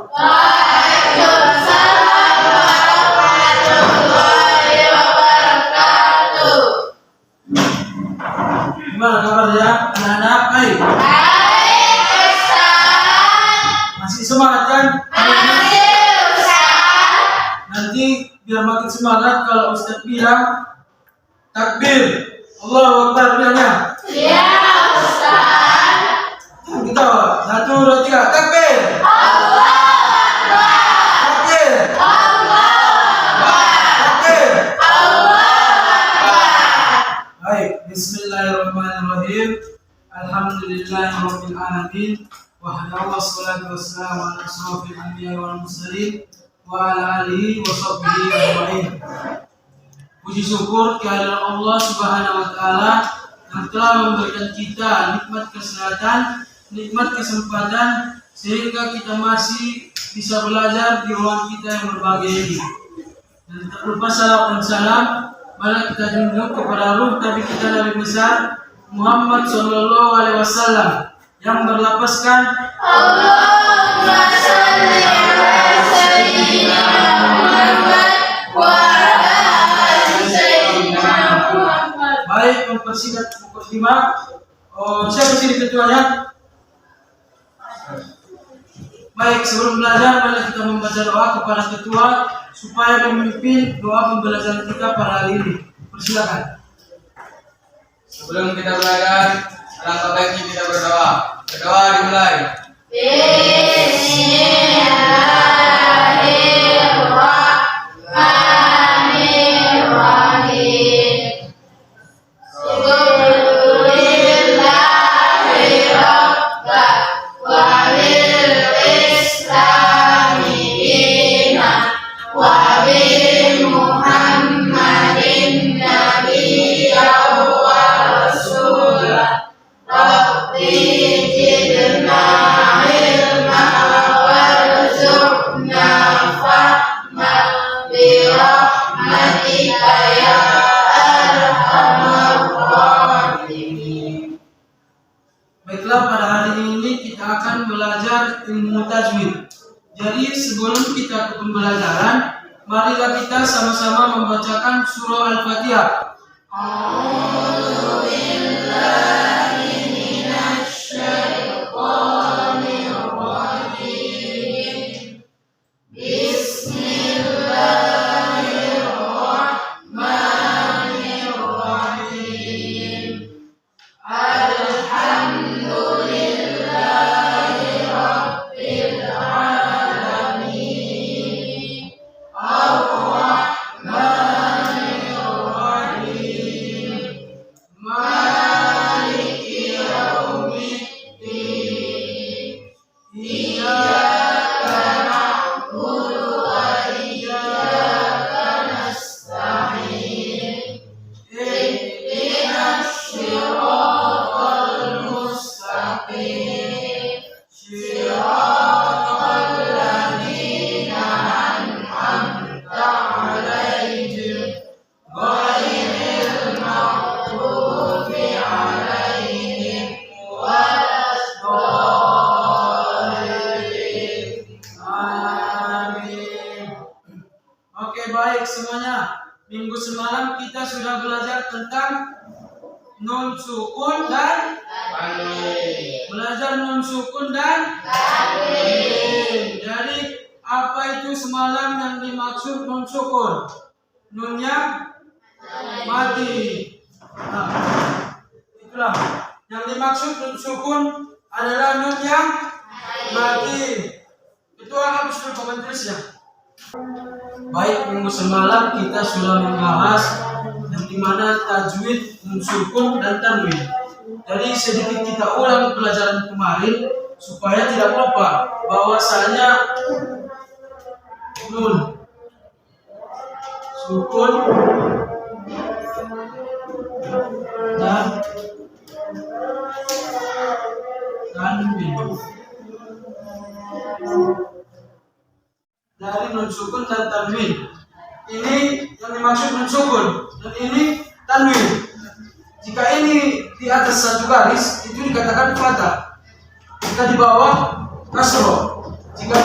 Waalaikumsalam warahmatullahi wabarakatuh. Gimana kabarnya anak-anak? Baik. Masih semangat kan? Masih, Ustaz. Nanti biar makin semangat kalau Ustaz bilang takbir. Allahu Akbar bilangnya. Ya, Ustaz. Kita 1, 2, 3 takbir. Allahu Akbar. Takbir. Allahu Akbar. Takbir. Allahu Akbar. Baik, bismillahirrahmanirrahim. Alhamdulillahirabbil alamin. Wassalatu wassalamu ala asyrofil anbiya'i wal mursalin wa ala alihi wa sahbihi ajma'in. Puji syukur kehadirat Allah Subhanahu wa taala yang telah memberikan kita nikmat kesehatan, nikmat kesempatan sehingga kita masih bisa belajar di ruang kita yang berbahagia ini. Dan tak lupa salawat dan salam mari kita junjung kepada ruh Nabi kita Nabi besar Muhammad sallallahu alaihi wasallam yang berlapaskan Allahumma shalli ala sayyidina Muhammad wa ala ali sayyidina Muhammad. baik mempersingkat mukadimah. Siapa sini ketuanya? Baik, sebelum belajar mari kita membaca doa kepada ketua supaya memimpin doa pembelajaran kita pada hari ini. Persilakan. Sebelum kita belajar, alangkah baiknya kita berdoa. Berdoa dimulai. Bismillahirrahmanirrahim. Alhamdulillahi rabba wa lil islami dina wa bi Muhammadin nabiyya wa rasulah. Rabbi zidna ilma warzuqna fahma bi rahmatika ya arhamar rahimin. Baiklah, pada hari ini kita akan belajar ilmu tajwid. Jadi sebelum kita ke pembelajaran, marilah kita sama-sama membacakan surah Al-Fatihah. Oke, baik semuanya. Minggu semalam kita sudah belajar tentang nun sukun dan belajar nun sukun dan tanwin. Jadi apa itu semalam yang dimaksud nun sukun? Nun yang mati. Nah, itulah yang dimaksud nun sukun adalah nun yang mati. Itu hapus dulu komentarnya. Baik, minggu semalam kita sudah membahas yang dimana tajwid, nun sukun dan tanwin. Jadi sedikit kita ulang pelajaran kemarin supaya tidak lupa bahwasanya nun sukun dan tanwin. Dari nun sukun dan tanwin. Ini yang dimaksud nun sukun dan ini tanwin. Jika ini di atas satu garis itu dikatakan fathah. Jika di bawah kasroh. Jika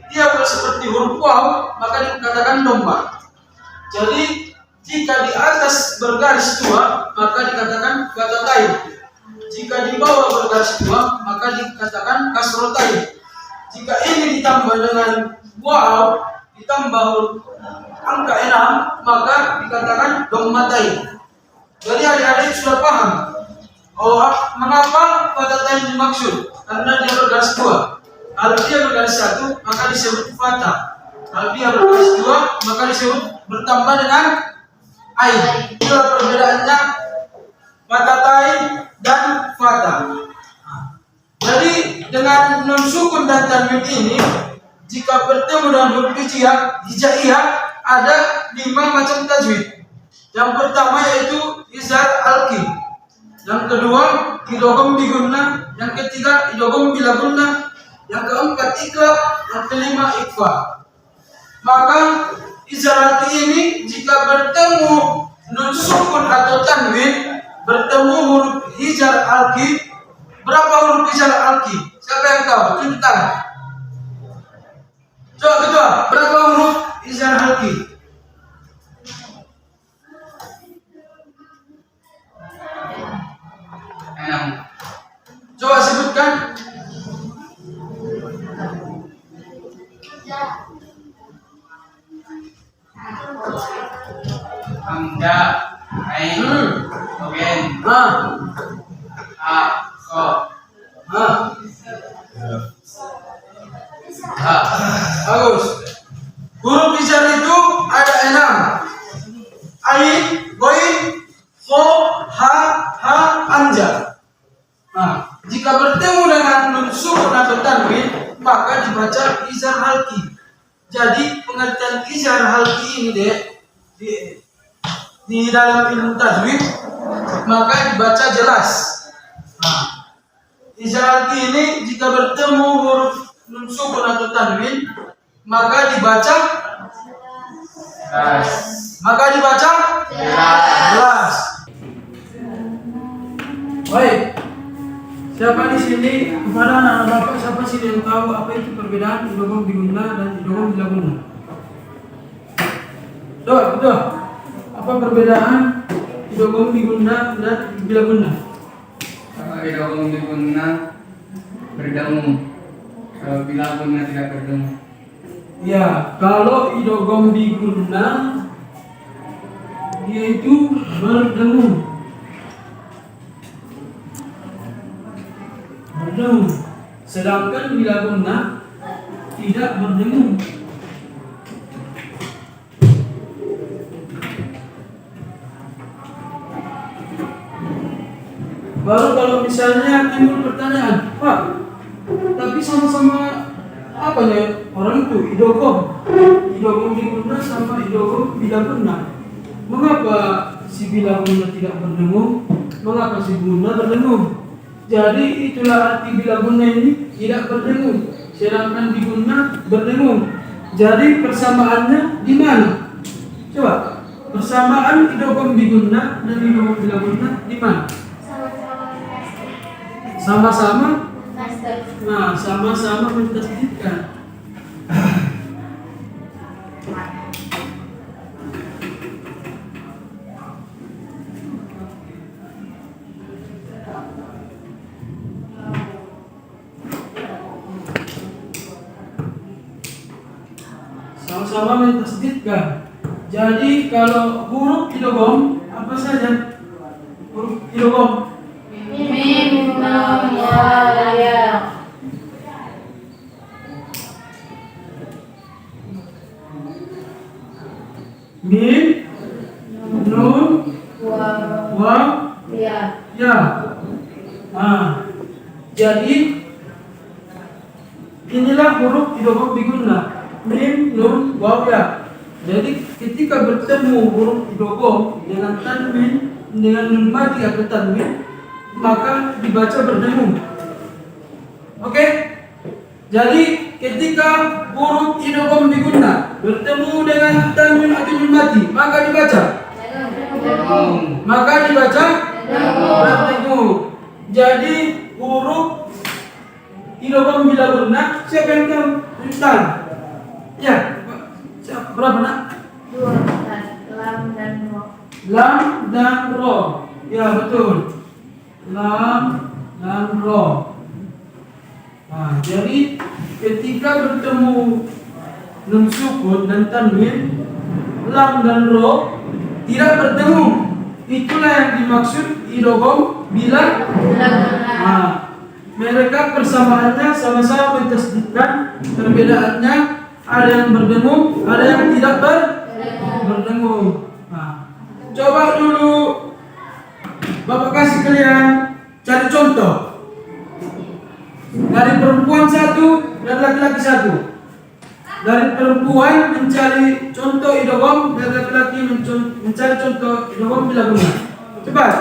dia seperti huruf waw, maka dikatakan domba. Jadi jika di atas bergaris dua, maka dikatakan katatain. Jika di bawah bergaris dua, maka dikatakan kasrotain. Jika ini ditambah dengan waw, ditambah huruf angka 6, maka dikatakan dommatain. Jadi adik-adik sudah paham mengapa katatain dimaksud? Karena dia bergaris dua. Kalau dia bergaris satu, maka disebut fatah. Kalau dia bergaris dua, maka disebut bertambah dengan ain. Itulah perbedaannya katatain dan fatah. Jadi dengan nun sukun dan tanwin ini, jika bertemu dengan huruf hijaiyah, ada 5 macam tajwid. Yang pertama yaitu izhar alqi. Yang kedua idgham bi gunnah. Yang ketiga idgham bila gunnah. Yang keempat iqlab. Yang kelima ikhfa. Maka izhar alqi ini jika bertemu nun sukun atau tanwin, bertemu huruf izhar alqi. Berapa huruf izhar alqi? Siapa yang tahu? Tunjuk tangan. Coba kedua, berapa huruf izhar alqi? 6. Coba sebutkan. Hamzah, ain, ogen, a, ko, ha. Bagus. Huruf izhar itu ada 6. Ain, ghain, kho, ha, anja. Jika bertemu dengan nun sukun atau tanwin, maka dibaca izhar halqi. Jadi pengertian izhar halqi ini di dalam ilmu tajwid, maka dibaca jelas. Izhar halqi ini jika bertemu huruf nun sukun atau tanwin, maka dibaca Jelas. jelas. Baik. Siapa di sini kepada anak-anak bapak, siapa sih yang tahu apa itu perbedaan idgham bi gunnah dan idgham bila gunnah? Betul. Apa perbedaan idgham bi gunnah dan bila gunnah? Kalau idgham bi gunnah berdengung. Kalau bila gunnah tidak berdengung. Ya, kalau idgham bi gunnah yaitu berdengung. Sedangkan bila gunnah tidak berdengung. Baru kalau misalnya timbul pertanyaan, Pak, tapi sama-sama apa ya orang itu idgham bi gunnah sama idgham bila gunnah. Mengapa si bila gunnah tidak berdengung? Mengapa si gunnah berdengung? Jadi itulah arti bila gunnah ini tidak berdengung, sedangkan bi gunnah berdengung. Jadi persamaannya di mana? Coba persamaan idgham bi gunnah dan idgham bila gunnah di mana? Sama-sama. Nah, sama-sama mentasdidkan. Sama-sama mentasdidkan. Jadi kalau huruf idgham apa saja? Huruf idgham Mim, nun, waw, ya. mim, nun, waw, Ya. ya. Jadi inilah huruf idgham bi gunnah. Mim, nun, waw, ya. Jadi ketika bertemu huruf idgham dengan tanwin, dengan nun mati atau tanwin, maka dibaca berdengung. Oke? Jadi ketika huruf idgham bi gunnah bertemu dengan tanwin atau nun mati, maka dibaca berdengung. Jadi huruf idgham bila gunnah siapa yang tahu? Intan. Ya, siapa? Berapa nak? 2 Ustaz. Lam dan ro. Lam dan ro. Ya betul. Lam dan ro. Nah, jadi ketika bertemu nun sukun dan tanwin, lam dan ro tidak bertemu. Itulah yang dimaksud idgham bila. Nah, mereka persamaannya sama-sama mentasdidkan, perbedaannya ada yang bertemu, ada yang tidak bertemu. Nah, coba dulu Bapak kasih kalian cari contoh dari perempuan satu dan laki-laki satu. Dari perempuan mencari contoh idgham dan laki-laki mencari contoh idgham bila guna. Cepat.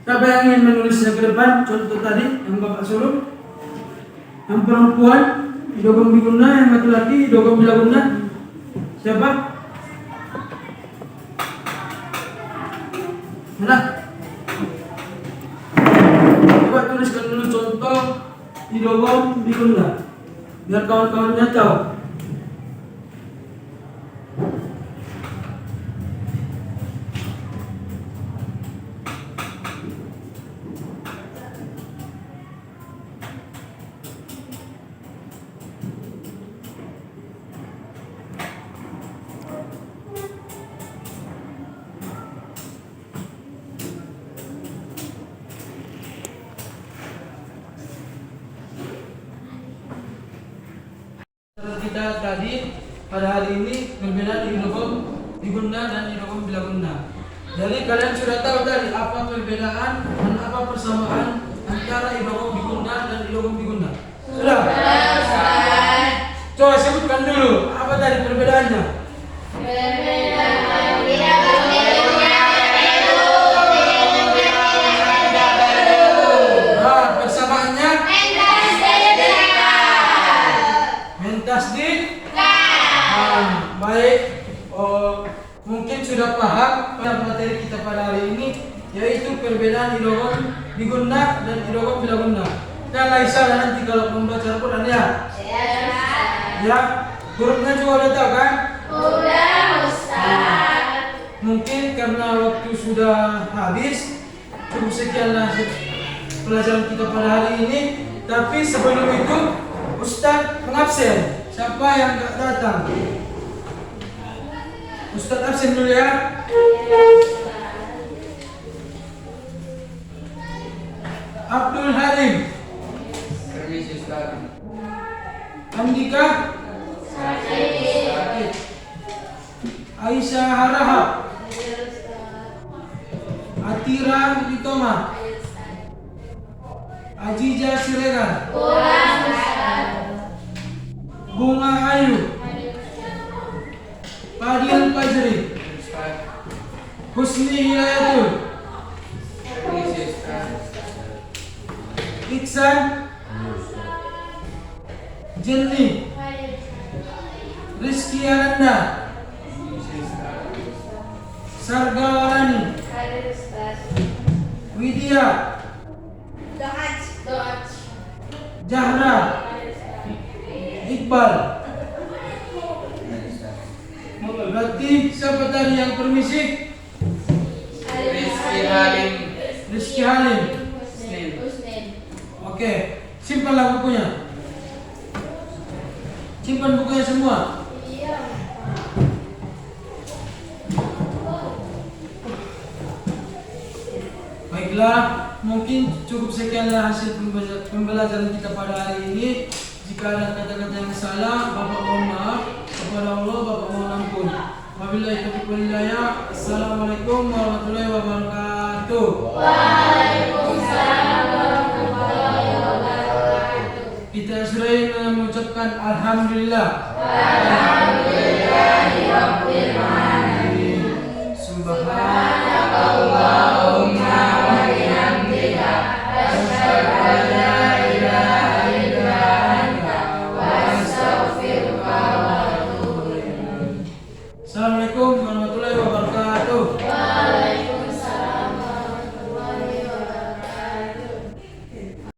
Siapa yang ingin menulisnya ke depan? Contoh tadi yang Bapak suruh. Yang perempuan idgham biguna, yang laki-laki idgham bila guna. Siapa? Mana? Coba tuliskan dulu contoh idgham biguna biar kawan-kawannya tahu. Kita tadi pada hari ini perbedaan idgham biguna dan idgham bila guna. Jadi kalian sudah tahu tadi apa perbedaan dan apa persamaan antara idgham biguna dan idgham biguna. Sudah? Coba sebutkan dulu apa tadi perbedaannya. Nah, persamaannya mentasdid. Baik, mungkin sudah paham pada materi kita pada hari ini, yaitu perbedaan idgham biguna dan idgham bila guna. Dan Laisa nanti kalau membaca Al-Quran ya. Ya, hurufnya juga udah tahu kan? Udah Ustaz. Mungkin karena waktu sudah habis, cukup sekianlah pelajaran kita pada hari ini. Tapi sebelum itu, Ustaz mengabsen. Siapa yang gak datang? Ustaz absen dulu ya. Abdul Halim. Permisi Ustaz. Andika. Sakit. Aisyah Harahap. Atira Litoma. Ajija Siregar. Bunga Ayu. Fadil Fajri. Husni Hidayatul. Permisi Ustaz. Iksan. Jenny. Rizky Ananda. Sargawarani. Widya. Jahra. Iqbal. Berarti siapa tadi yang permisi? Rizky Halim. Rizky Halim. Husnin. Oke, simpanlah bukunya. Simpan bukunya semua. Baiklah, mungkin cukup sekianlah hasil pembelajaran kita pada hari ini. Jika ada kata-kata yang salah, Bapak mohon maaf. Kepada Allah, Bapak mohon ampun. Wabillahi taufiq wal hidayah. Assalamualaikum warahmatullahi wabarakatuh. Waalaikumsalam warahmatullahi wabarakatuh. Kita sering mengucapkan Alhamdulillah. Alhamdulillah.